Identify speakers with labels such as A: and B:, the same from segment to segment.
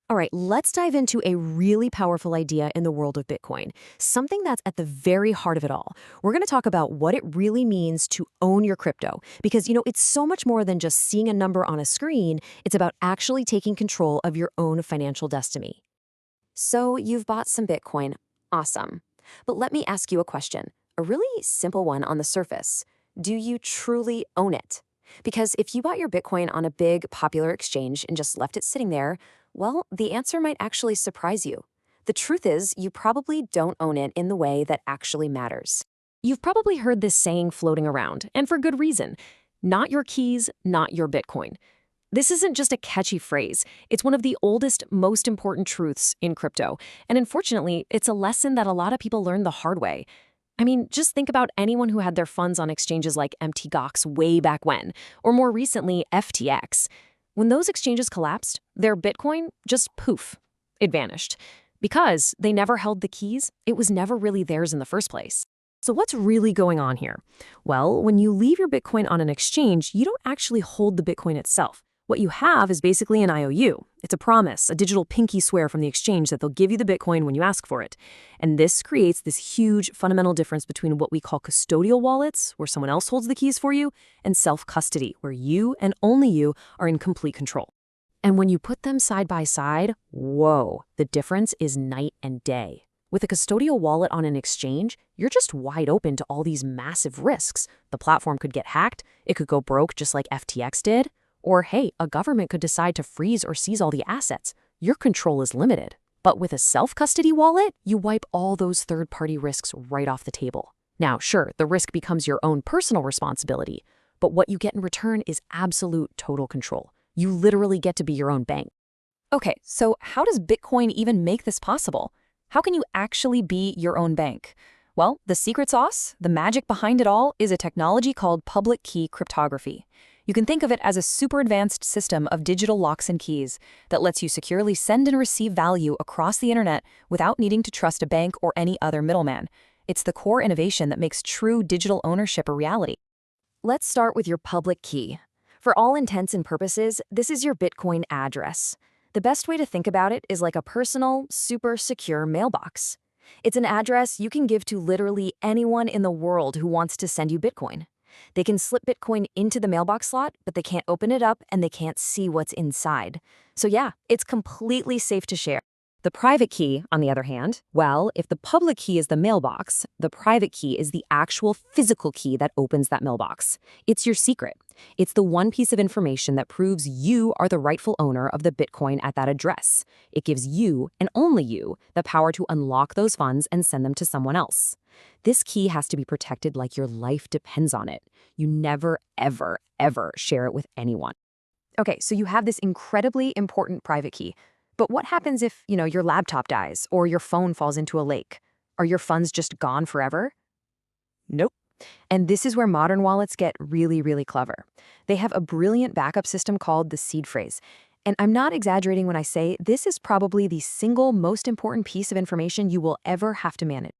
A: All right, let's dive into a really powerful idea in the world of Bitcoin, something that's at the very heart of it all. We're going to talk about what it really means to own your crypto, because, it's so much more than just seeing a number on a screen. It's about actually taking control of your own financial destiny. So you've bought some Bitcoin. Awesome. But let me ask you a question, a really simple one on the surface. Do you truly own it? Because if you bought your Bitcoin on a big, popular exchange and just left it sitting there, well, the answer might actually surprise you. The truth is, you probably don't own it in the way that actually matters. You've probably heard this saying floating around, and for good reason. Not your keys, not your Bitcoin. This isn't just a catchy phrase. It's one of the oldest, most important truths in crypto. And unfortunately, it's a lesson that a lot of people learn the hard way. I mean, just think about anyone who had their funds on exchanges like MTGOX way back when, or more recently, FTX. When those exchanges collapsed, their Bitcoin just poof, it vanished. Because they never held the keys, it was never really theirs in the first place. So what's really going on here? Well, when you leave your Bitcoin on an exchange, you don't actually hold the Bitcoin itself. What you have is basically an IOU. It's a promise, a digital pinky swear from the exchange that they'll give you the Bitcoin when you ask for it. And this creates this huge fundamental difference between what we call custodial wallets, where someone else holds the keys for you, and self-custody, where you and only you are in complete control. And when you put them side by side, whoa, the difference is night and day. With a custodial wallet on an exchange, you're just wide open to all these massive risks. The platform could get hacked, it could go broke just like FTX did, or hey, a government could decide to freeze or seize all the assets. Your control is limited. But with a self-custody wallet, you wipe all those third-party risks right off the table. Now, sure, the risk becomes your own personal responsibility, but what you get in return is absolute total control. You literally get to be your own bank.
B: Okay, so how does Bitcoin even make this possible? How can you actually be your own bank? Well, the secret sauce, the magic behind it all, is a technology called public key cryptography. You can think of it as a super advanced system of digital locks and keys that lets you securely send and receive value across the internet without needing to trust a bank or any other middleman. It's the core innovation that makes true digital ownership a reality.
A: Let's start with your public key. For all intents and purposes, this is your Bitcoin address. The best way to think about it is like a personal, super secure mailbox. It's an address you can give to literally anyone in the world who wants to send you Bitcoin. They can slip Bitcoin into the mailbox slot, but they can't open it up and they can't see what's inside. So yeah, it's completely safe to share. The private key, on the other hand, well, if the public key is the mailbox, the private key is the actual physical key that opens that mailbox. It's your secret. It's the one piece of information that proves you are the rightful owner of the Bitcoin at that address. It gives you, and only you, the power to unlock those funds and send them to someone else. This key has to be protected like your life depends on it. You never, ever, ever share it with anyone. Okay, so you have this incredibly important private key. But what happens if, your laptop dies or your phone falls into a lake? Are your funds just gone forever? Nope. And this is where modern wallets get really, really clever. They have a brilliant backup system called the seed phrase. And I'm not exaggerating when I say this is probably the single most important piece of information you will ever have to manage.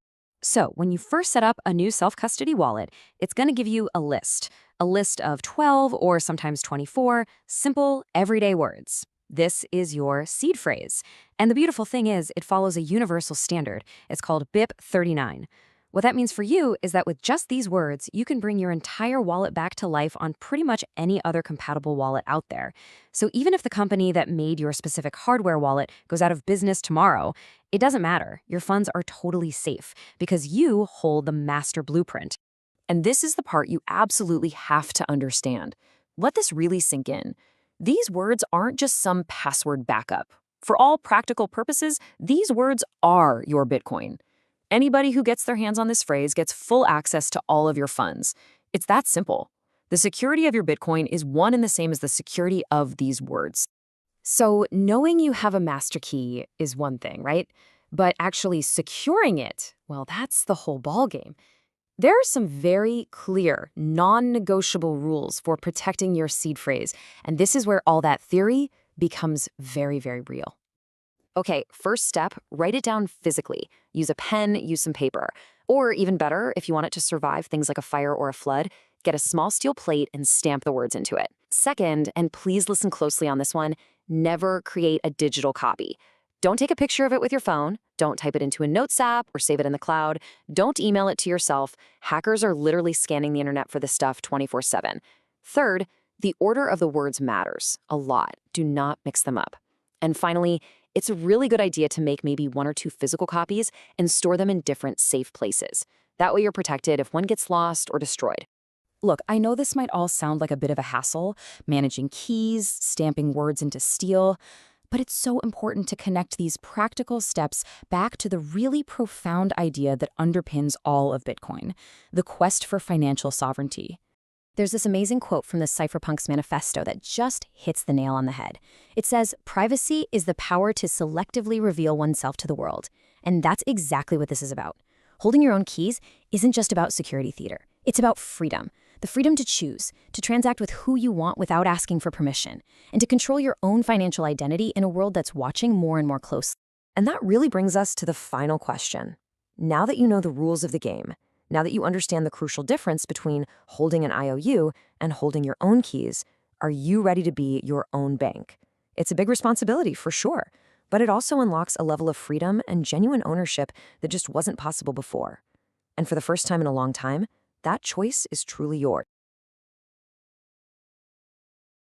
A: So when you first set up a new self-custody wallet, it's going to give you a list of 12 or sometimes 24 simple, everyday words. This is your seed phrase. And the beautiful thing is, it follows a universal standard. It's called BIP39. What that means for you is that with just these words, you can bring your entire wallet back to life on pretty much any other compatible wallet out there. So even if the company that made your specific hardware wallet goes out of business tomorrow, it doesn't matter. Your funds are totally safe because you hold the master blueprint. And this is the part you absolutely have to understand. Let this really sink in. These words aren't just some password backup. For all practical purposes, these words are your Bitcoin. Anybody who gets their hands on this phrase gets full access to all of your funds. It's that simple. The security of your Bitcoin is one and the same as the security of these words. So knowing you have a master key is one thing, right? But actually securing it, well, that's the whole ballgame. There are some very clear, non-negotiable rules for protecting your seed phrase, and this is where all that theory becomes very, very real. Okay, first step, write it down physically. Use a pen, use some paper. Or even better, if you want it to survive things like a fire or a flood, get a small steel plate and stamp the words into it. Second, and please listen closely on this one, Never create a digital copy. Don't take a picture of it with your phone. Don't type it into a notes app or save it in the cloud. Don't email it to yourself. Hackers are literally scanning the internet for this stuff 24/7. Third, the order of the words matters a lot. Do not mix them up. And finally, it's a really good idea to make maybe 1 or 2 physical copies and store them in different safe places. That way you're protected if one gets lost or destroyed.
B: Look, I know this might all sound like a bit of a hassle, managing keys, stamping words into steel, but it's so important to connect these practical steps back to the really profound idea that underpins all of Bitcoin, the quest for financial sovereignty. There's this amazing quote from the Cypherpunks Manifesto that just hits the nail on the head. It says, "Privacy is the power to selectively reveal oneself to the world." And that's exactly what this is about. Holding your own keys isn't just about security theater. It's about freedom. The freedom to choose, to transact with who you want without asking for permission, and to control your own financial identity in a world that's watching more and more closely.
A: And that really brings us to the final question. Now that you know the rules of the game, now that you understand the crucial difference between holding an IOU and holding your own keys, are you ready to be your own bank? It's a big responsibility for sure, but it also unlocks a level of freedom and genuine ownership that just wasn't possible before. And for the first time in a long time, that choice is truly yours.